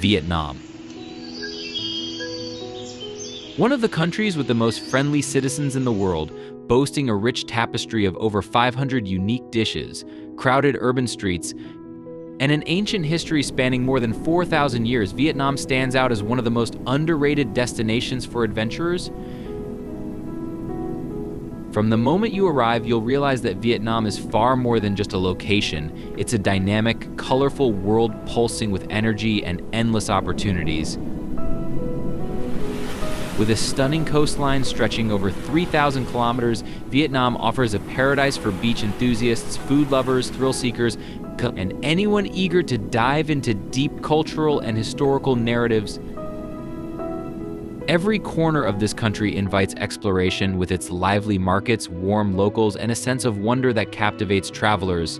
Vietnam. One of the countries with the most friendly citizens in the world, boasting a rich tapestry of over 500 unique dishes, crowded urban streets, and an ancient history spanning more than 4,000 years, Vietnam stands out as one of the most underrated destinations for adventurers. From the moment you arrive, you'll realize that Vietnam is far more than just a location. It's a dynamic, colorful world pulsing with energy and endless opportunities. With a stunning coastline stretching over 3,000 kilometers, Vietnam offers a paradise for beach enthusiasts, food lovers, thrill seekers, and anyone eager to dive into deep cultural and historical narratives. Every corner of this country invites exploration with its lively markets, warm locals, and a sense of wonder that captivates travelers.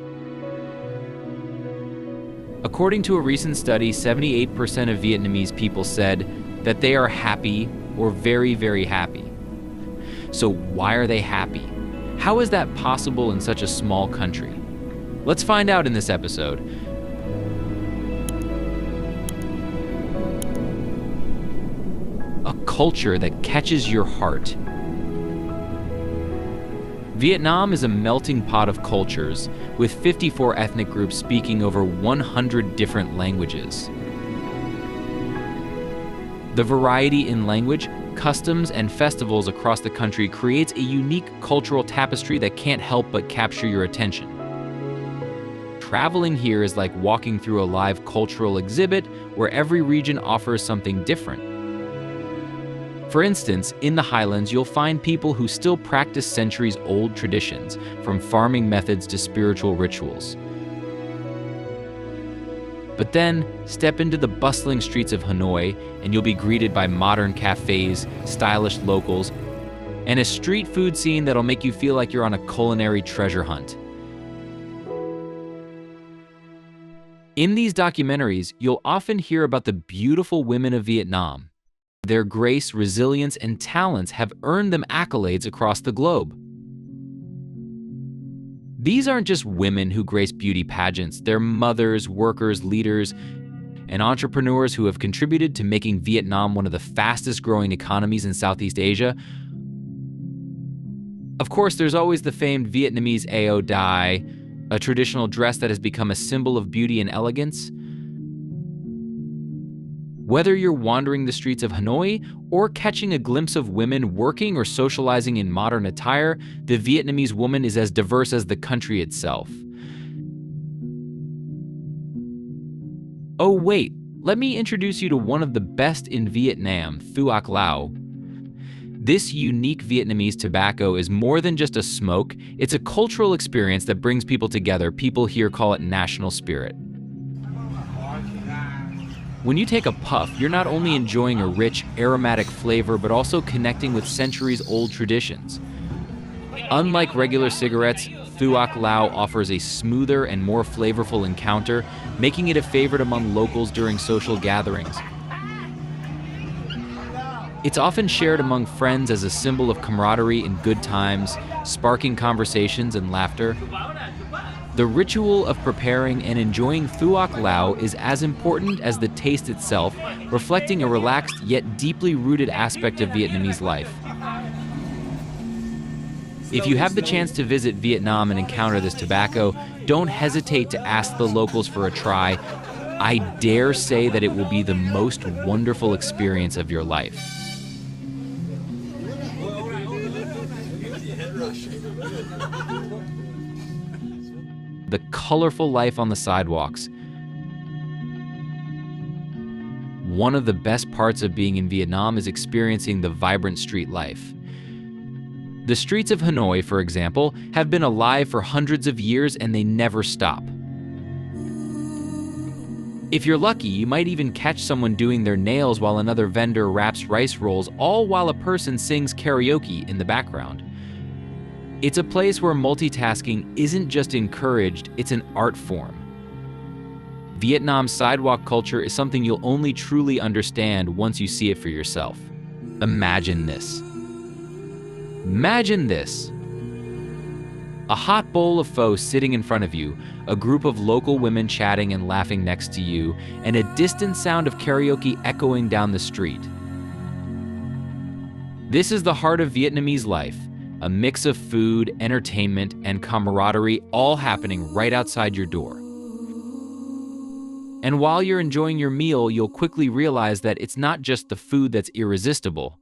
According to a recent study, 78% of Vietnamese people said that they are happy or very, very happy. So why are they happy? How is that possible in such a small country? Let's find out in this episode. A culture that catches your heart. Vietnam is a melting pot of cultures, with 54 ethnic groups speaking over 100 different languages. The variety in language, customs, and festivals across the country creates a unique cultural tapestry that can't help but capture your attention. Traveling here is like walking through a live cultural exhibit where every region offers something different. For instance, in the highlands, you'll find people who still practice centuries-old traditions, from farming methods to spiritual rituals. But then, step into the bustling streets of Hanoi, and you'll be greeted by modern cafes, stylish locals, and a street food scene that'll make you feel like you're on a culinary treasure hunt. In these documentaries, you'll often hear about the beautiful women of Vietnam. Their grace, resilience, and talents have earned them accolades across the globe. These aren't just women who grace beauty pageants. They're mothers, workers, leaders, and entrepreneurs who have contributed to making Vietnam one of the fastest-growing economies in Southeast Asia. Of course, there's always the famed Vietnamese ao dai, a traditional dress that has become a symbol of beauty and elegance. Whether you're wandering the streets of Hanoi or catching a glimpse of women working or socializing in modern attire, the Vietnamese woman is as diverse as the country itself. Oh wait, let me introduce you to one of the best in Vietnam, Thuoc Lao. This unique Vietnamese tobacco is more than just a smoke, it's a cultural experience that brings people together. People here call it national spirit. When you take a puff, you're not only enjoying a rich, aromatic flavor, but also connecting with centuries-old traditions. Unlike regular cigarettes, Thuoc Lao offers a smoother and more flavorful encounter, making it a favorite among locals during social gatherings. It's often shared among friends as a symbol of camaraderie and good times, sparking conversations and laughter. The ritual of preparing and enjoying Thuoc Lao is as important as the taste itself, reflecting a relaxed yet deeply rooted aspect of Vietnamese life. If you have the chance to visit Vietnam and encounter this tobacco, don't hesitate to ask the locals for a try. I dare say that it will be the most wonderful experience of your life. The colorful life on the sidewalks. One of the best parts of being in Vietnam is experiencing the vibrant street life. The streets of Hanoi, for example, have been alive for hundreds of years and they never stop. If you're lucky, you might even catch someone doing their nails while another vendor wraps rice rolls, all while a person sings karaoke in the background. It's a place where multitasking isn't just encouraged, it's an art form. Vietnam's sidewalk culture is something you'll only truly understand once you see it for yourself. Imagine this. Imagine this. A hot bowl of pho sitting in front of you, a group of local women chatting and laughing next to you, and a distant sound of karaoke echoing down the street. This is the heart of Vietnamese life, a mix of food, entertainment, and camaraderie all happening right outside your door. And while you're enjoying your meal, you'll quickly realize that it's not just the food that's irresistible,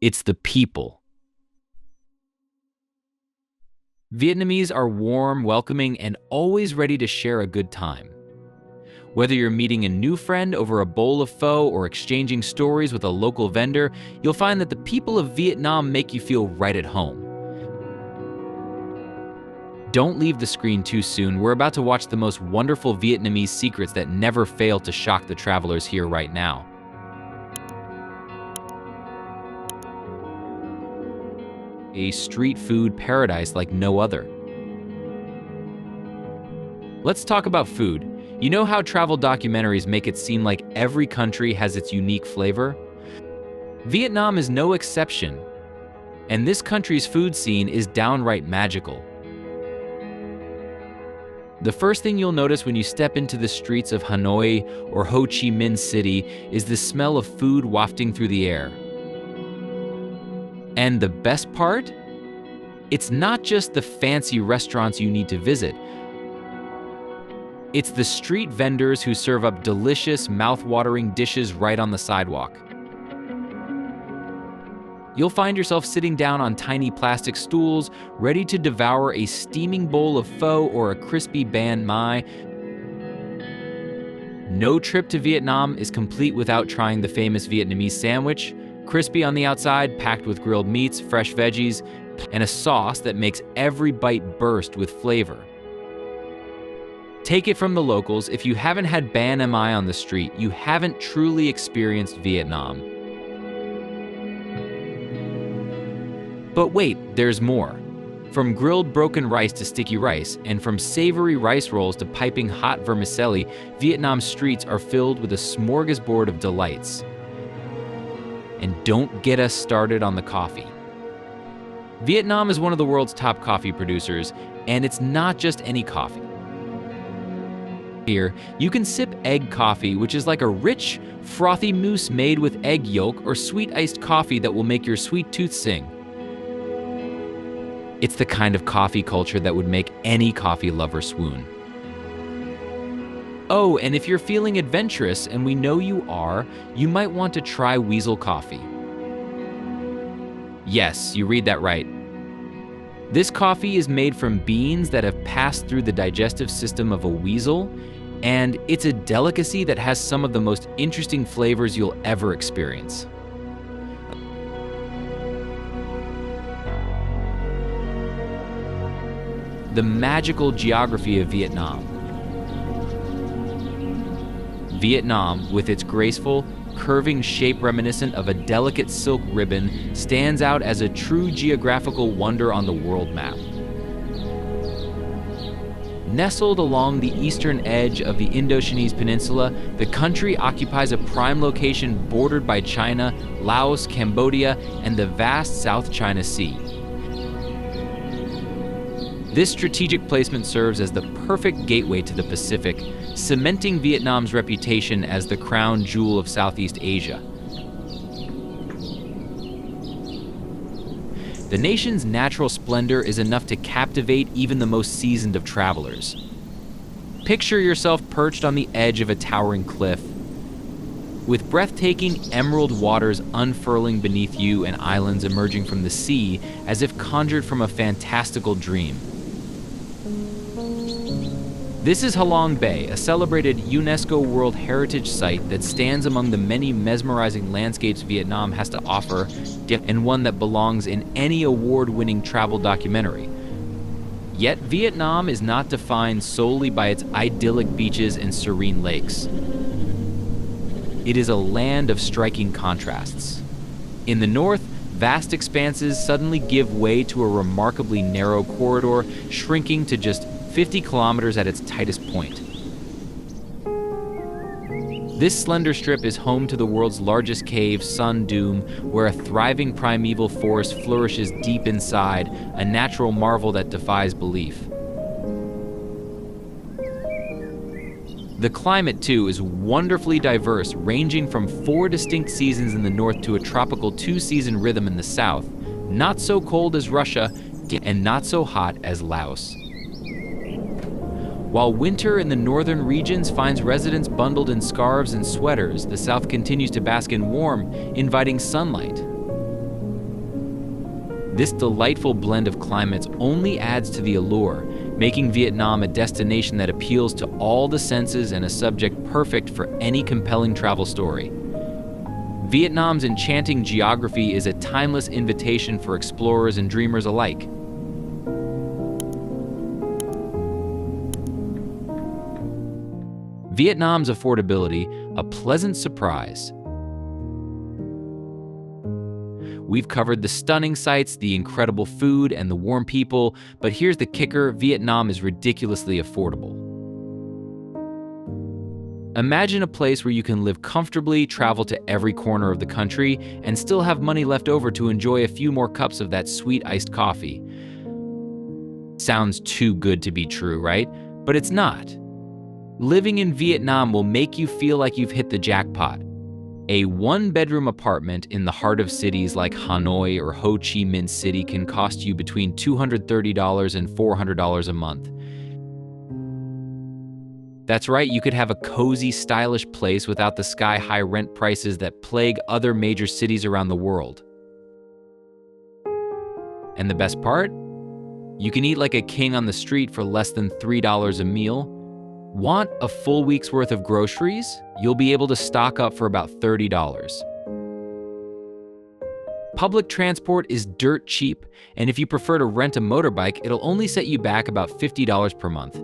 it's the people. Vietnamese are warm, welcoming, and always ready to share a good time. Whether you're meeting a new friend over a bowl of pho or exchanging stories with a local vendor, you'll find that the people of Vietnam make you feel right at home. Don't leave the screen too soon. We're about to watch the most wonderful Vietnamese secrets that never fail to shock the travelers here right now. A street food paradise like no other. Let's talk about food. You know how travel documentaries make it seem like every country has its unique flavor? Vietnam is no exception, and this country's food scene is downright magical. The first thing you'll notice when you step into the streets of Hanoi or Ho Chi Minh City is the smell of food wafting through the air. And the best part? It's not just the fancy restaurants you need to visit. It's the street vendors who serve up delicious, mouth-watering dishes right on the sidewalk. You'll find yourself sitting down on tiny plastic stools, ready to devour a steaming bowl of pho or a crispy banh mi. No trip to Vietnam is complete without trying the famous Vietnamese sandwich. Crispy on the outside, packed with grilled meats, fresh veggies, and a sauce that makes every bite burst with flavor. Take it from the locals, if you haven't had banh mi on the street, you haven't truly experienced Vietnam. But wait, there's more. From grilled broken rice to sticky rice, and from savory rice rolls to piping hot vermicelli, Vietnam's streets are filled with a smorgasbord of delights. And don't get us started on the coffee. Vietnam is one of the world's top coffee producers, and it's not just any coffee. Here, you can sip egg coffee, which is like a rich, frothy mousse made with egg yolk, or sweet iced coffee that will make your sweet tooth sing. It's the kind of coffee culture that would make any coffee lover swoon. Oh, and if you're feeling adventurous, and we know you are, you might want to try weasel coffee. Yes, you read that right. This coffee is made from beans that have passed through the digestive system of a weasel, and it's a delicacy that has some of the most interesting flavors you'll ever experience. The magical geography of Vietnam. Vietnam, with its graceful, curving shape reminiscent of a delicate silk ribbon, stands out as a true geographical wonder on the world map. Nestled along the eastern edge of the Indochinese Peninsula, the country occupies a prime location bordered by China, Laos, Cambodia, and the vast South China Sea. This strategic placement serves as the perfect gateway to the Pacific, cementing Vietnam's reputation as the crown jewel of Southeast Asia. The nation's natural splendor is enough to captivate even the most seasoned of travelers. Picture yourself perched on the edge of a towering cliff, with breathtaking emerald waters unfurling beneath you and islands emerging from the sea as if conjured from a fantastical dream. This is Halong Bay, a celebrated UNESCO World Heritage Site that stands among the many mesmerizing landscapes Vietnam has to offer, and one that belongs in any award-winning travel documentary. Yet Vietnam is not defined solely by its idyllic beaches and serene lakes. It is a land of striking contrasts. In the north, vast expanses suddenly give way to a remarkably narrow corridor, shrinking to just 50 kilometers at its tightest point. This slender strip is home to the world's largest cave, Sun Dome, where a thriving primeval forest flourishes deep inside, a natural marvel that defies belief. The climate, too, is wonderfully diverse, ranging from 4 distinct seasons in the north to a tropical 2-season rhythm in the south, not so cold as Russia and not so hot as Laos. While winter in the northern regions finds residents bundled in scarves and sweaters, the south continues to bask in warm, inviting sunlight. This delightful blend of climates only adds to the allure, making Vietnam a destination that appeals to all the senses and a subject perfect for any compelling travel story. Vietnam's enchanting geography is a timeless invitation for explorers and dreamers alike. Vietnam's affordability, a pleasant surprise. We've covered the stunning sights, the incredible food, and the warm people, but here's the kicker: Vietnam is ridiculously affordable. Imagine a place where you can live comfortably, travel to every corner of the country, and still have money left over to enjoy a few more cups of that sweet iced coffee. Sounds too good to be true, right? But it's not. Living in Vietnam will make you feel like you've hit the jackpot. A 1-bedroom apartment in the heart of cities like Hanoi or Ho Chi Minh City can cost you between $230 and $400 a month. That's right, you could have a cozy, stylish place without the sky-high rent prices that plague other major cities around the world. And the best part? You can eat like a king on the street for less than $3 a meal. Want a full week's worth of groceries? You'll be able to stock up for about $30. Public transport is dirt cheap, and if you prefer to rent a motorbike, it'll only set you back about $50 per month.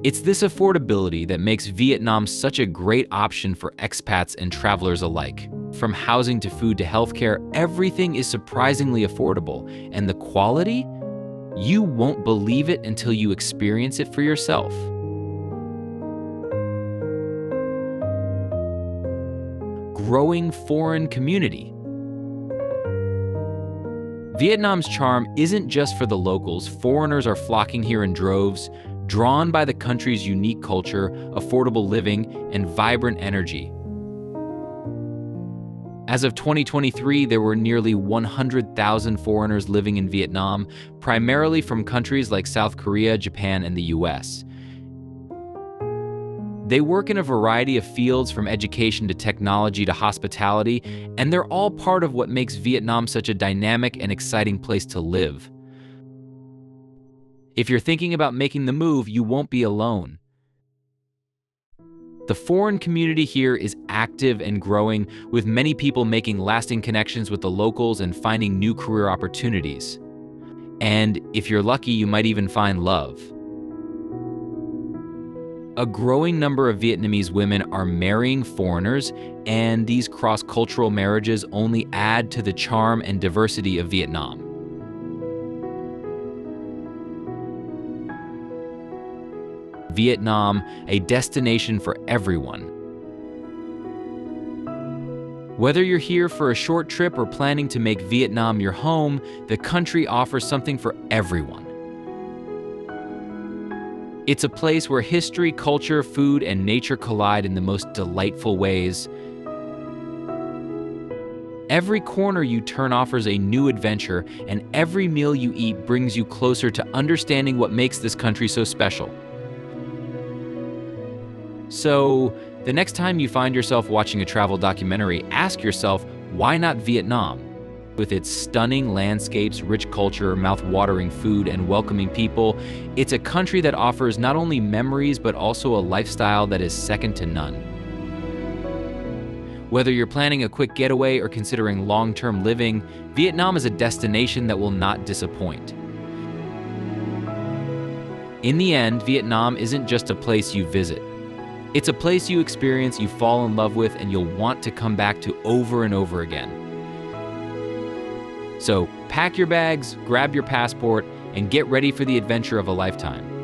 It's this affordability that makes Vietnam such a great option for expats and travelers alike. From housing to food to healthcare, everything is surprisingly affordable, and the quality? You won't believe it until you experience it for yourself. Growing foreign community. Vietnam's charm isn't just for the locals. Foreigners are flocking here in droves, drawn by the country's unique culture, affordable living, and vibrant energy. As of 2023, there were nearly 100,000 foreigners living in Vietnam, primarily from countries like South Korea, Japan, and the US. They work in a variety of fields, from education to technology to hospitality, and they're all part of what makes Vietnam such a dynamic and exciting place to live. If you're thinking about making the move, you won't be alone. The foreign community here is active and growing, with many people making lasting connections with the locals and finding new career opportunities. And if you're lucky, you might even find love. A growing number of Vietnamese women are marrying foreigners, and these cross-cultural marriages only add to the charm and diversity of Vietnam. Vietnam, a destination for everyone. Whether you're here for a short trip or planning to make Vietnam your home, the country offers something for everyone. It's a place where history, culture, food, and nature collide in the most delightful ways. Every corner you turn offers a new adventure, and every meal you eat brings you closer to understanding what makes this country so special. So, the next time you find yourself watching a travel documentary, ask yourself, why not Vietnam? With its stunning landscapes, rich culture, mouth-watering food, and welcoming people, it's a country that offers not only memories, but also a lifestyle that is second to none. Whether you're planning a quick getaway or considering long-term living, Vietnam is a destination that will not disappoint. In the end, Vietnam isn't just a place you visit. It's a place you experience, you fall in love with, and you'll want to come back to over and over again. So pack your bags, grab your passport, and get ready for the adventure of a lifetime.